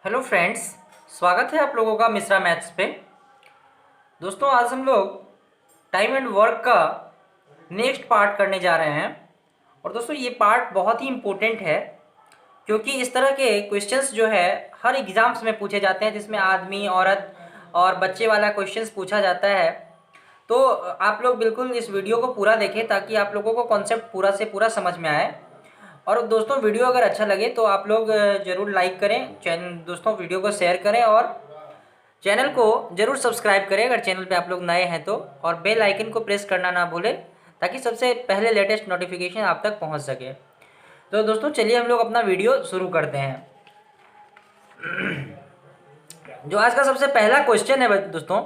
Hello friends, स्वागत है आप लोगों का मिश्रा मैथ्स पे। दोस्तों, आज हम लोग टाइम एंड वर्क का नेक्स्ट पार्ट करने जा रहे हैं। और दोस्तों, ये पार्ट बहुत ही इम्पोर्टेंट है क्योंकि इस तरह के क्वेश्चंस जो है हर एग्ज़ाम्स में पूछे जाते हैं, जिसमें आदमी, औरत और बच्चे वाला क्वेश्चंस पूछा जाता है। तो आप लोग बिल्कुल इस वीडियो को पूरा देखें ताकि आप लोगों को कॉन्सेप्ट पूरा से पूरा समझ में आए। और दोस्तों, वीडियो अगर अच्छा लगे तो आप लोग ज़रूर लाइक करें, दोस्तों वीडियो को शेयर करें और चैनल को ज़रूर सब्सक्राइब करें अगर चैनल पे आप लोग नए हैं तो, और बेल आइकन को प्रेस करना ना भूलें ताकि सबसे पहले लेटेस्ट नोटिफिकेशन आप तक पहुंच सके। तो दोस्तों, चलिए हम लोग अपना वीडियो शुरू करते हैं। जो आज का सबसे पहला क्वेश्चन है दोस्तों,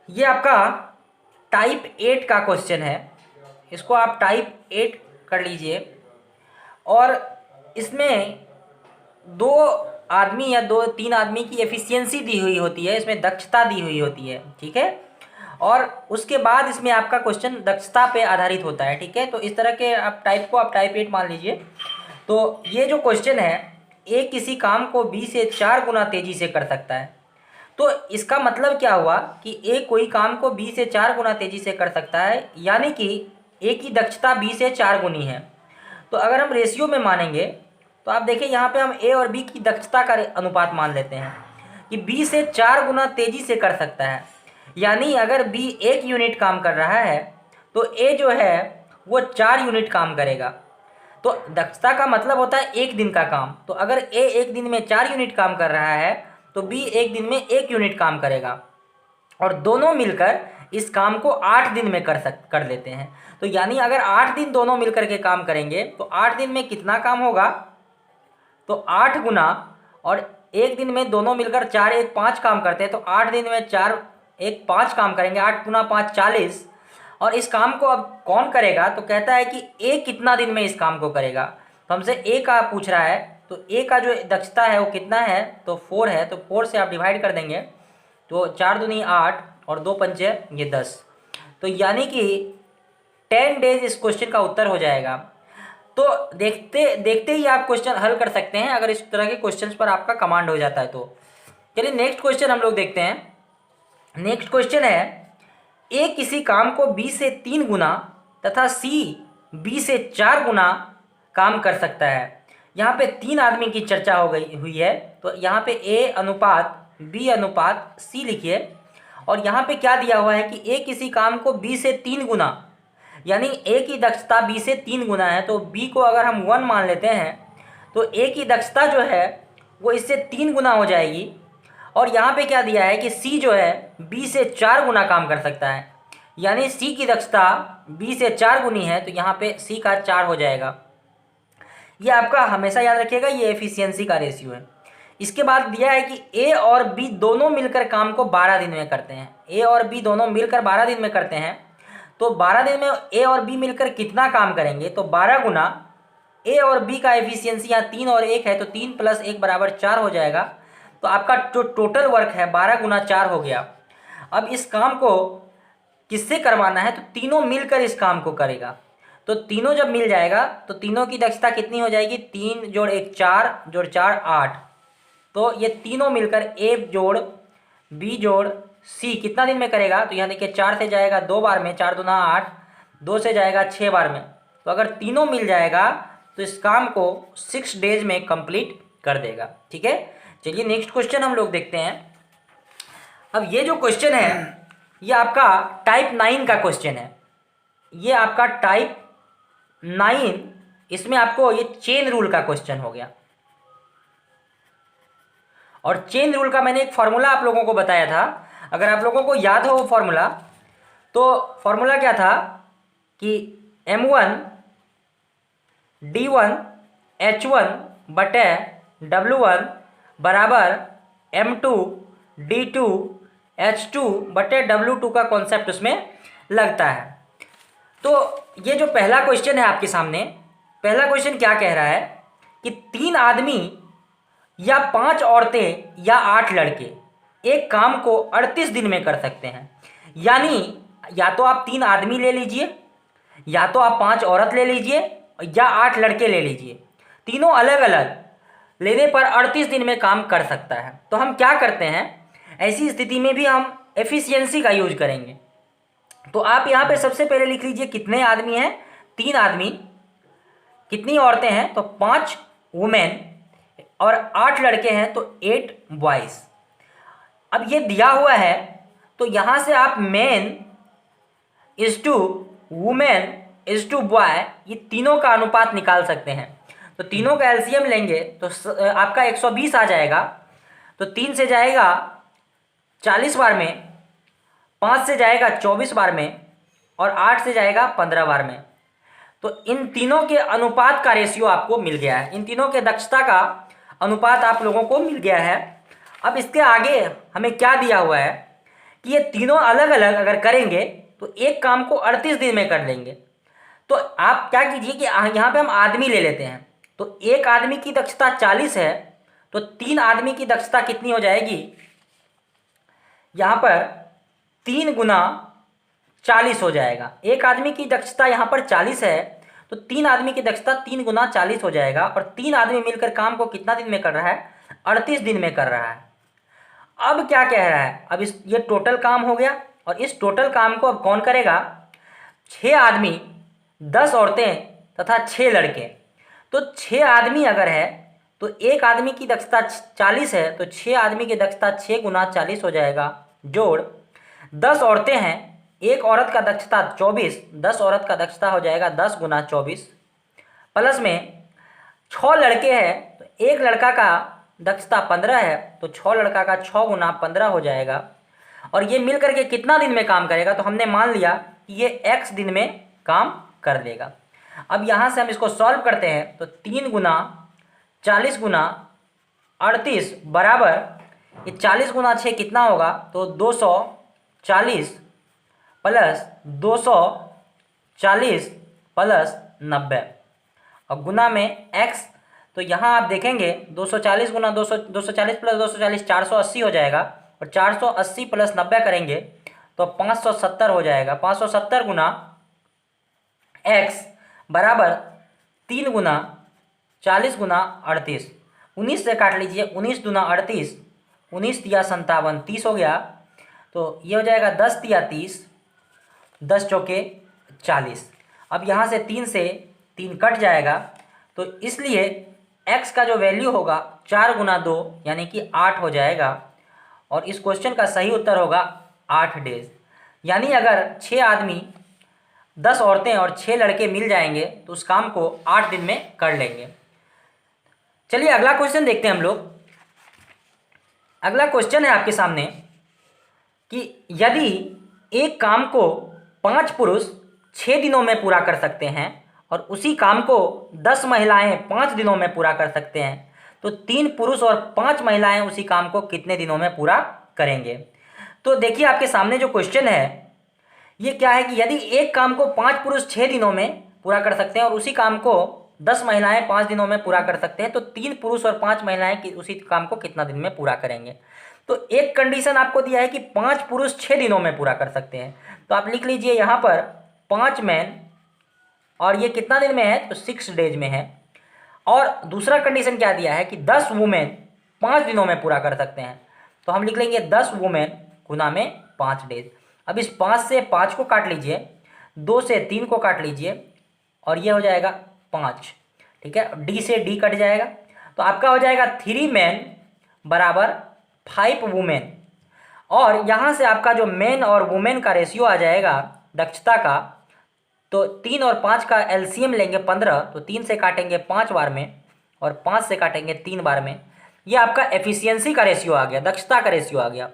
ये आपका टाइप 8 का क्वेश्चन है। इसको आप टाइप 8 कर लीजिए। और इसमें दो आदमी या दो तीन आदमी की एफिशिएंसी दी हुई होती है, इसमें दक्षता दी हुई होती है, ठीक है। और उसके बाद इसमें आपका क्वेश्चन दक्षता पे आधारित होता है, ठीक है। तो इस तरह के आप टाइप 8 मान लीजिए। तो ये जो क्वेश्चन है, ए किसी काम को बी से 4 गुना तेजी से कर सकता है। तो इसका मतलब क्या हुआ कि ए कोई काम को बी से 4 गुना तेजी से कर सकता है, यानी कि ए की दक्षता बी से 4 गुनी है। तो अगर हम रेशियो में मानेंगे तो आप देखिए यहाँ पे हम ए और बी की दक्षता का अनुपात मान लेते हैं कि बी से 4 गुना तेजी से कर सकता है। यानी अगर बी 1 यूनिट काम कर रहा है तो ए जो है वो 4 यूनिट काम करेगा। तो दक्षता का मतलब होता है एक दिन का काम। तो अगर ए एक दिन में 4 यूनिट काम कर रहा है तो बी एक दिन में 1 यूनिट काम करेगा, और दोनों मिलकर इस काम को 8 दिन में कर लेते हैं। तो यानी अगर 8 दिन दोनों मिलकर के काम करेंगे तो 8 दिन में कितना काम होगा, तो 8 गुना, और एक दिन में दोनों मिलकर 4 1 5 काम करते हैं, तो 8 दिन में 4 1 5 काम करेंगे, 8 गुना 5 40। और इस काम को अब कौन करेगा, तो कहता है कि ए कितना दिन में इस काम को करेगा। तो हमसे ए का पूछ रहा है, तो ए का जो दक्षता है वो कितना है, तो 4 है। तो 4 से आप डिवाइड कर देंगे तो 4 दूनी 8 और 2 पंचे ये 10। तो यानी कि 10 डेज इस क्वेश्चन का उत्तर हो जाएगा। तो देखते देखते ही आप क्वेश्चन हल कर सकते हैं अगर इस तरह के क्वेश्चंस पर आपका कमांड हो जाता है तो। चलिए नेक्स्ट क्वेश्चन हम लोग देखते हैं। नेक्स्ट क्वेश्चन है, ए किसी काम को बी से 3 गुना तथा सी बी से 4 गुना काम कर सकता है। यहाँ पे 3 आदमी की चर्चा हो गई हुई है, तो यहाँ पे ए अनुपात बी अनुपात सी लिखिए। और यहाँ पे क्या दिया हुआ है कि ए किसी काम को बी से 3 गुना, यानी ए की दक्षता बी से 3 गुना है। तो बी को अगर हम 1 मान लेते हैं तो ए की दक्षता जो है वो इससे 3 गुना हो जाएगी। और यहाँ पे क्या दिया है कि सी जो है बी से 4 गुना काम कर सकता है, यानी सी की दक्षता बी से 4 गुनी है। तो यहाँ पे सी का 4 हो जाएगा। ये आपका हमेशा याद रखिएगा, ये एफिशिएंसी का रेशियो है। इसके बाद दिया है कि ए और बी दोनों मिलकर काम को 12 दिन में करते हैं। ए और बी दोनों मिलकर 12 दिन में करते हैं। तो 12 दिन में ए और बी मिलकर कितना काम करेंगे, तो 12 गुना ए और बी का एफिशिएंसी यहाँ 3 और 1 है, तो 3 + 1 = 4 हो जाएगा। तो आपका जो टोटल वर्क है 12 गुना 4 हो गया। अब इस काम को किससे करवाना है, तो तीनों मिलकर इस काम को करेगा। तो तीनों जब मिल जाएगा तो तीनों की दक्षता कितनी हो जाएगी, 3 + 1 4 + 4 8। तो ये तीनों मिलकर ए जोड़ बी जोड़ सी कितना दिन में करेगा, तो यहाँ देखिए 4 से जाएगा 2 बार में, 4 दूना 8, 2 से जाएगा 6 बार में। तो अगर तीनों मिल जाएगा तो इस काम को 6 डेज में कंप्लीट कर देगा, ठीक है। चलिए नेक्स्ट क्वेश्चन हम लोग देखते हैं। अब ये जो क्वेश्चन है ये आपका टाइप 9 का क्वेश्चन है। ये आपका टाइप 9, इसमें आपको ये चेन रूल का क्वेश्चन हो गया। और चेन रूल का मैंने एक फॉर्मूला आप लोगों को बताया था, अगर आप लोगों को याद हो वो फॉर्मूला, तो फॉर्मूला क्या था कि M1 D1 H1 बटे W1 बराबर M2 D2 H2 बटे W2 का कॉन्सेप्ट उसमें लगता है। तो ये जो पहला क्वेश्चन है आपके सामने, पहला क्वेश्चन क्या कह रहा है कि 3 आदमी या 5 औरतें या 8 लड़के एक काम को 38 दिन में कर सकते हैं। यानी या तो आप 3 आदमी ले लीजिए, या तो आप 5 औरत ले लीजिए, या 8 लड़के ले लीजिए। तीनों अलग अलग लेने पर 38 दिन में काम कर सकता है। तो हम क्या करते हैं, ऐसी स्थिति में भी हम एफिशिएंसी का यूज करेंगे। तो आप यहाँ पे सबसे पहले लिख लीजिए कितने आदमी हैं, 3 आदमी। कितनी औरतें हैं, तो 5 वुमेन, और 8 लड़के हैं तो 8 बॉयज। अब ये दिया हुआ है तो यहाँ से आप man is to women is to boy, ये तीनों का अनुपात निकाल सकते हैं। तो तीनों का एलसीएम लेंगे तो आपका 120 आ जाएगा। तो 3 से जाएगा 40 बार में, 5 से जाएगा 24 बार में, और 8 से जाएगा 15 बार में। तो इन तीनों के अनुपात का रेशियो आपको मिल गया है, इन तीनों के दक्षता का अनुपात आप लोगों को मिल गया है। अब इसके आगे हमें क्या दिया हुआ है कि ये तीनों अलग अलग अगर करेंगे तो एक काम को 38 दिन में कर लेंगे। तो आप क्या कीजिए कि यहाँ पे हम आदमी ले लेते हैं। तो एक आदमी की दक्षता 40 है, तो 3 आदमी की दक्षता कितनी हो जाएगी, यहाँ पर 3 गुना 40 हो जाएगा। एक आदमी की दक्षता यहाँ पर 40 है, तो 3 आदमी की दक्षता 3 गुना 40 हो जाएगा। और 3 आदमी मिलकर काम को कितना दिन में कर रहा है, 38 दिन में कर रहा है। अब क्या कह रहा है, अब ये टोटल काम हो गया, और इस टोटल काम को अब कौन करेगा, 6 आदमी, 10 औरतें तथा 6 लड़के। तो 6 आदमी अगर है तो एक आदमी की दक्षता 40 है, तो 6 आदमी की दक्षता 6 गुना 40 हो जाएगा, जोड़ 10 औरतें हैं, एक औरत का दक्षता 24, 10 औरत का दक्षता हो जाएगा 10 गुना 24, प्लस में 6 लड़के हैं, तो एक लड़का का दक्षता 15 है, तो 6 लड़का का 6 गुना 15 हो जाएगा। और ये मिल करके कितना दिन में काम करेगा, तो हमने मान लिया कि ये x दिन में काम कर लेगा। अब यहाँ से हम इसको सॉल्व करते हैं, तो 3 गुना 40 गुना 38 बराबर, ये 40 गुना 6 कितना होगा, तो 240 प्लस 240 प्लस 90, और गुना में x। तो यहाँ आप देखेंगे 240 गुना 240 प्लस 240 480 हो जाएगा, और 480 प्लस 90 करेंगे तो 570 हो जाएगा। 570 गुना x बराबर 3 गुना 40 गुना 38, 19 से काट लीजिए, 19 दूना 38, 19 तिया 57, 30 हो गया। तो ये हो जाएगा 10 तिया 30, 10 चौके 40। अब यहाँ से 3 से 3 कट जाएगा, तो इसलिए x का जो वैल्यू होगा 4 गुना 2 यानी कि 8 हो जाएगा। और इस क्वेश्चन का सही उत्तर होगा 8 डेज। यानी अगर 6 आदमी, 10 औरतें और 6 लड़के मिल जाएंगे तो उस काम को 8 दिन में कर लेंगे। चलिए अगला क्वेश्चन देखते हैं हम लोग। अगला क्वेश्चन है आपके सामने कि यदि एक काम को 5 पुरुष 6 दिनों में पूरा कर सकते हैं और उसी काम को 10 महिलाएं 5 दिनों में पूरा कर सकते हैं, तो 3 पुरुष और 5 महिलाएं उसी काम को कितने दिनों में पूरा करेंगे। तो देखिए आपके सामने जो क्वेश्चन है ये क्या है कि यदि एक काम को 5 पुरुष 6 दिनों में पूरा कर सकते हैं और उसी काम को 10 महिलाएं 5 दिनों में पूरा कर सकते हैं, तो 3 पुरुष और 5 महिलाएं उसी काम को कितना दिन में पूरा करेंगे। तो एक कंडीशन आपको दिया है कि 5 पुरुष 6 दिनों में पूरा कर सकते हैं, तो आप लिख लीजिए यहाँ पर 5 मैन, और ये कितना दिन में है, तो 6 डेज में है। और दूसरा कंडीशन क्या दिया है कि 10 वुमेन 5 दिनों में पूरा कर सकते हैं, तो हम लिख लेंगे 10 वुमेन गुना में 5 डेज। अब इस 5 से 5 को काट लीजिए, 2 से 3 को काट लीजिए, और ये हो जाएगा 5। ठीक है, डी से डी कट जाएगा, तो आपका हो जाएगा 3 मैन बराबर 5 वुमेन। और यहाँ से आपका जो मैन और वुमेन का रेशियो आ जाएगा दक्षता का, तो 3 और 5 का एलसीएम लेंगे 15, तो 3 से काटेंगे 5 बार में और 5 से काटेंगे 3 बार में। ये आपका एफिशिएंसी का रेशियो आ गया, दक्षता का रेशियो आ गया।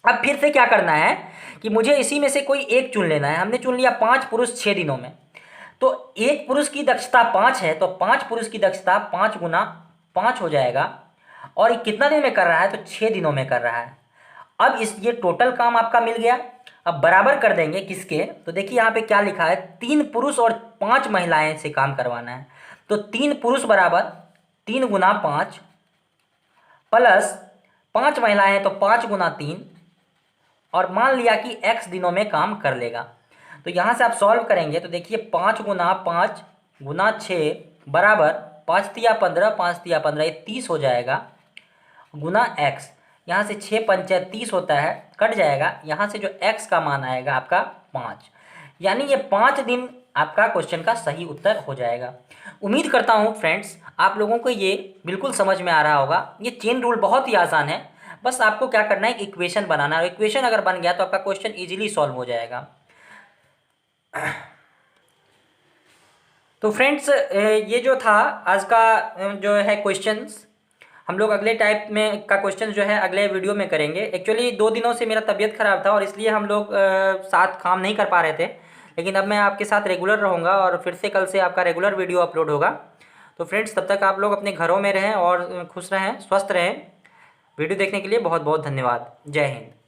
अब फिर से क्या करना है कि मुझे इसी में से कोई एक चुन लेना है। हमने चुन लिया 5 पुरुष 6 दिनों में, तो एक पुरुष की दक्षता 5 है, तो 5 पुरुष की दक्षता 5 गुना 5 हो जाएगा, और ये कितना दिन में कर रहा है, तो 6 दिनों में कर रहा है। अब ये टोटल काम आपका मिल गया। अब बराबर कर देंगे किसके, तो देखिए यहाँ पे क्या लिखा है, 3 पुरुष और 5 महिलाएं से काम करवाना है। तो 3 पुरुष बराबर 3 गुना 5 प्लस 5 महिलाएं हैं तो 5 गुना 3, और मान लिया कि x दिनों में काम कर लेगा। तो यहाँ से आप सॉल्व करेंगे तो देखिए 5 गुना 5 गुना 6 बराबर 5 तिया 15, 5 तिया 15, ये 30 हो जाएगा, गुना x। यहाँ से 6 पंचे 30 होता है, कट जाएगा। यहाँ से जो x का मान आएगा आपका 5, यानी ये 5 दिन आपका क्वेश्चन का सही उत्तर हो जाएगा। उम्मीद करता हूँ फ्रेंड्स आप लोगों को ये बिल्कुल समझ में आ रहा होगा। ये चेन रूल बहुत ही आसान है, बस आपको क्या करना है, एक इक्वेशन बनाना है। इक्वेशन अगर बन गया तो आपका क्वेश्चन इजीली सॉल्व हो जाएगा। तो फ्रेंड्स ये जो था आज का जो है क्वेश्चंस, हम लोग अगले टाइप में का क्वेश्चन जो है अगले वीडियो में करेंगे। एक्चुअली 2 दिनों से मेरा तबीयत ख़राब था और इसलिए हम लोग साथ काम नहीं कर पा रहे थे, लेकिन अब मैं आपके साथ रेगुलर रहूँगा और फिर से कल से आपका रेगुलर वीडियो अपलोड होगा। तो फ्रेंड्स तब तक आप लोग अपने घरों में रहें और खुश रहें, स्वस्थ रहें। वीडियो देखने के लिए बहुत बहुत धन्यवाद। जय हिंद।